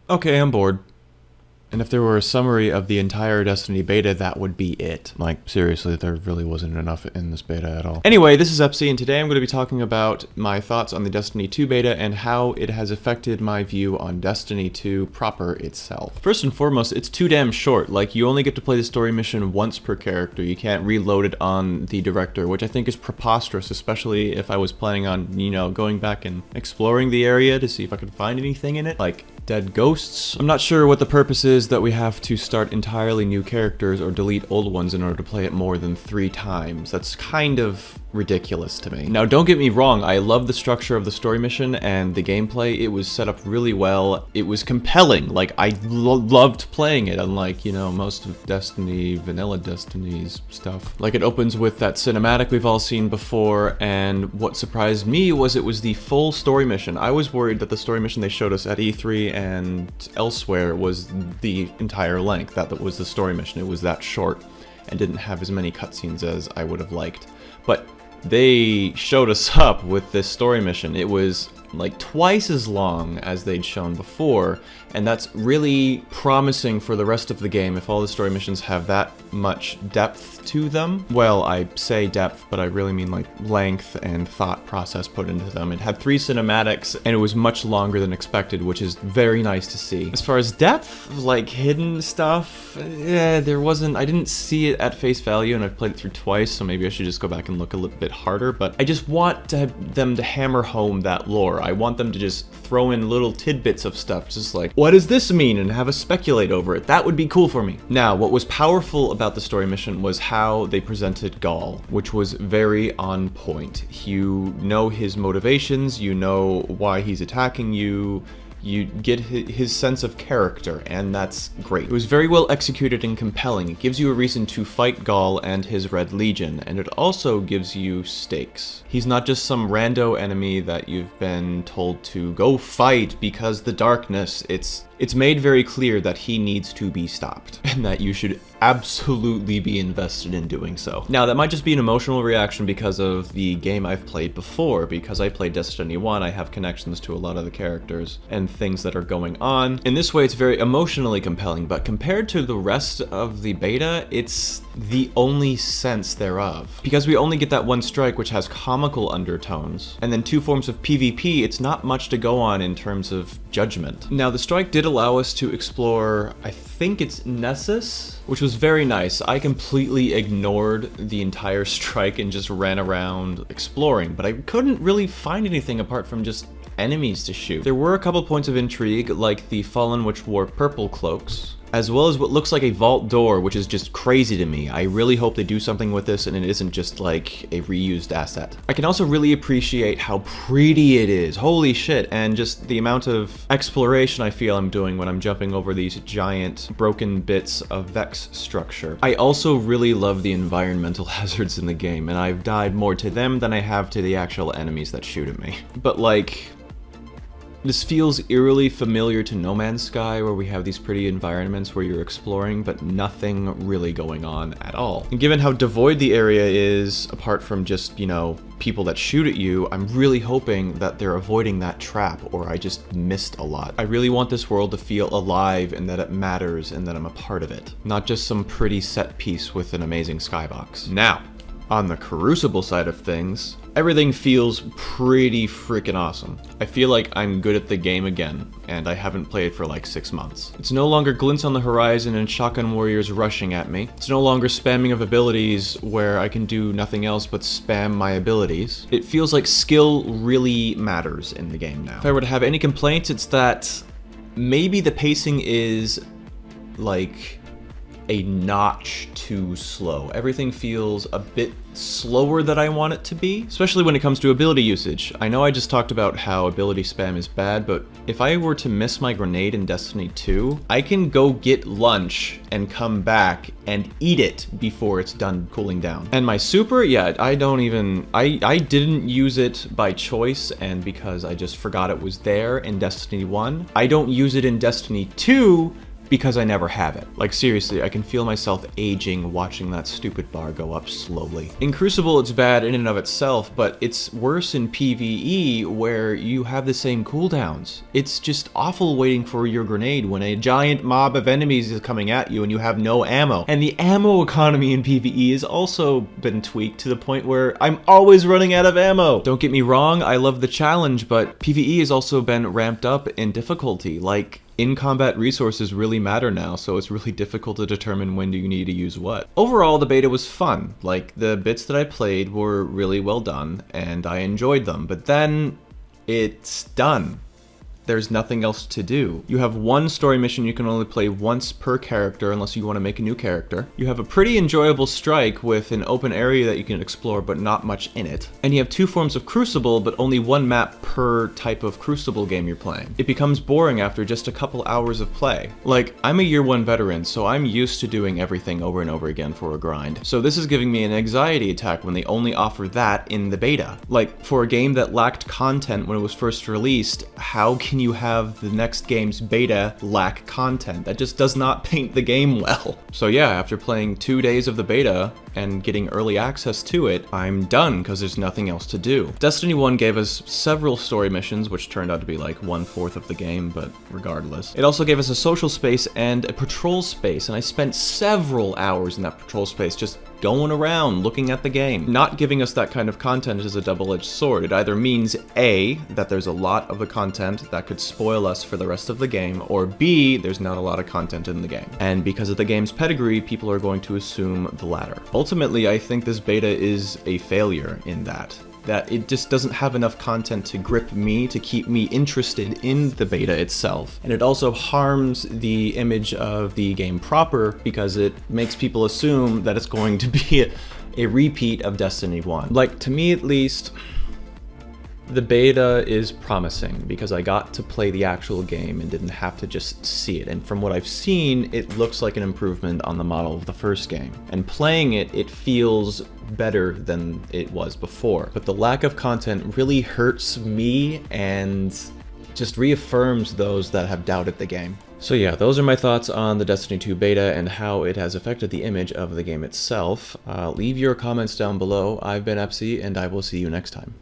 Okay, I'm bored. And if there were a summary of the entire Destiny beta, that would be it. Like, seriously, there really wasn't enough in this beta at all. Anyway, this is Epsy, and today I'm going to be talking about my thoughts on the Destiny 2 beta and how it has affected my view on Destiny 2 proper itself. First and foremost, it's too damn short. Like, you only get to play the story mission once per character. You can't reload it on the director, which I think is preposterous, especially if I was planning on, you know, going back and exploring the area to see if I could find anything in it, like dead ghosts. I'm not sure what the purpose is that we have to start entirely new characters or delete old ones in order to play it more than 3 times. That's kind of ridiculous to me. Now, don't get me wrong, I love the structure of the story mission and the gameplay. It was set up really well. It was compelling. Like, I loved playing it, unlike, you know, most of Destiny, vanilla Destiny's stuff. Like, it opens with that cinematic we've all seen before, and what surprised me was it was the full story mission. I was worried that the story mission they showed us at E3 and elsewhere was the entire length. That was the story mission. It was that short and didn't have as many cutscenes as I would have liked. But they showed us up with this story mission. It was like twice as long as they'd shown before, and that's really promising for the rest of the game if all the story missions have that much depth to them. Well, I say depth, but I really mean like length and thought process put into them. It had 3 cinematics, and it was much longer than expected, which is very nice to see. As far as depth, like hidden stuff, there wasn't. I didn't see it at face value, and I've played it through twice, so maybe I should just go back and look a little bit harder, but I just want them to hammer home that lore. I want them to just throw in little tidbits of stuff, just like, what does this mean, and have us speculate over it. That would be cool for me. Now, what was powerful about the story mission was how they presented Ghaul, which was very on point. You know his motivations, you know why he's attacking you, you get his sense of character, and that's great. It was very well executed and compelling. It gives you a reason to fight Ghaul and his Red Legion, and it also gives you stakes. He's not just some rando enemy that you've been told to go fight because the darkness. It's made very clear that he needs to be stopped, and that you should absolutely be invested in doing so. Now, that might just be an emotional reaction because of the game I've played before. Because I played Destiny 1, I have connections to a lot of the characters and things that are going on. In this way, it's very emotionally compelling, but compared to the rest of the beta, it's the only sense thereof. Because we only get that one strike, which has comical undertones, and then 2 forms of PvP, it's not much to go on in terms of judgment. Now, the strike did allow us to explore, I think it's Nessus, which was very nice. I completely ignored the entire strike and just ran around exploring, but I couldn't really find anything apart from just enemies to shoot. There were a couple points of intrigue, like the Fallen which wore purple cloaks, as well as what looks like a vault door, which is just crazy to me. I really hope they do something with this and it isn't just like a reused asset. I can also really appreciate how pretty it is. Holy shit. And just the amount of exploration I feel I'm doing when I'm jumping over these giant broken bits of Vex structure. I also really love the environmental hazards in the game, and I've died more to them than I have to the actual enemies that shoot at me. But like, this feels eerily familiar to No Man's Sky, where we have these pretty environments where you're exploring, but nothing really going on at all. And given how devoid the area is, apart from just, you know, people that shoot at you, I'm really hoping that they're avoiding that trap, or I just missed a lot. I really want this world to feel alive and that it matters and that I'm a part of it, not just some pretty set piece with an amazing skybox. Now, on the Crucible side of things, everything feels pretty freaking awesome. I feel like I'm good at the game again, and I haven't played for like 6 months. It's no longer glints on the horizon and shotgun warriors rushing at me. It's no longer spamming of abilities where I can do nothing else but spam my abilities. It feels like skill really matters in the game now. If I were to have any complaints, it's that maybe the pacing is like a notch too slow. Everything feels a bit slower than I want it to be, especially when it comes to ability usage. I know I just talked about how ability spam is bad, but if I were to miss my grenade in Destiny 2, I can go get lunch and come back and eat it before it's done cooling down. And my super, yeah, I didn't use it by choice and because I just forgot it was there in Destiny 1. I don't use it in Destiny 2 because I never have it. Like seriously, I can feel myself aging watching that stupid bar go up slowly. In Crucible, it's bad in and of itself, but it's worse in PvE where you have the same cooldowns. It's just awful waiting for your grenade when a giant mob of enemies is coming at you and you have no ammo. And the ammo economy in PvE has also been tweaked to the point where I'm always running out of ammo. Don't get me wrong, I love the challenge, but PvE has also been ramped up in difficulty. Like, in-combat resources really matter now, so it's really difficult to determine when do you need to use what. Overall, the beta was fun. Like, the bits that I played were really well done, and I enjoyed them, but then it's done. There's nothing else to do. You have one story mission you can only play once per character unless you want to make a new character. You have a pretty enjoyable strike with an open area that you can explore but not much in it. And you have two forms of Crucible but only one map per type of Crucible game you're playing. It becomes boring after just a couple hours of play. Like, I'm a year 1 veteran, so I'm used to doing everything over and over again for a grind. So this is giving me an anxiety attack when they only offer that in the beta. Like, for a game that lacked content when it was first released, how can you have the next game's beta lack content? That just does not paint the game well. So yeah, after playing 2 days of the beta and getting early access to it, I'm done because there's nothing else to do. Destiny 1 gave us several story missions, which turned out to be like 1/4 of the game, but regardless. It also gave us a social space and a patrol space, and I spent several hours in that patrol space just going around, looking at the game. Not giving us that kind of content is a double-edged sword. It either means A, that there's a lot of the content that could spoil us for the rest of the game, or B, there's not a lot of content in the game. And because of the game's pedigree, people are going to assume the latter. Ultimately, I think this beta is a failure in that it just doesn't have enough content to grip me, to keep me interested in the beta itself. And it also harms the image of the game proper because it makes people assume that it's going to be a repeat of Destiny 1. Like, to me at least, the beta is promising because I got to play the actual game and didn't have to just see it. And from what I've seen, it looks like an improvement on the model of the first game. And playing it, it feels better than it was before. But the lack of content really hurts me and just reaffirms those that have doubted the game. So yeah, those are my thoughts on the Destiny 2 beta and how it has affected the image of the game itself. Leave your comments down below. I've been Epsy, and I will see you next time.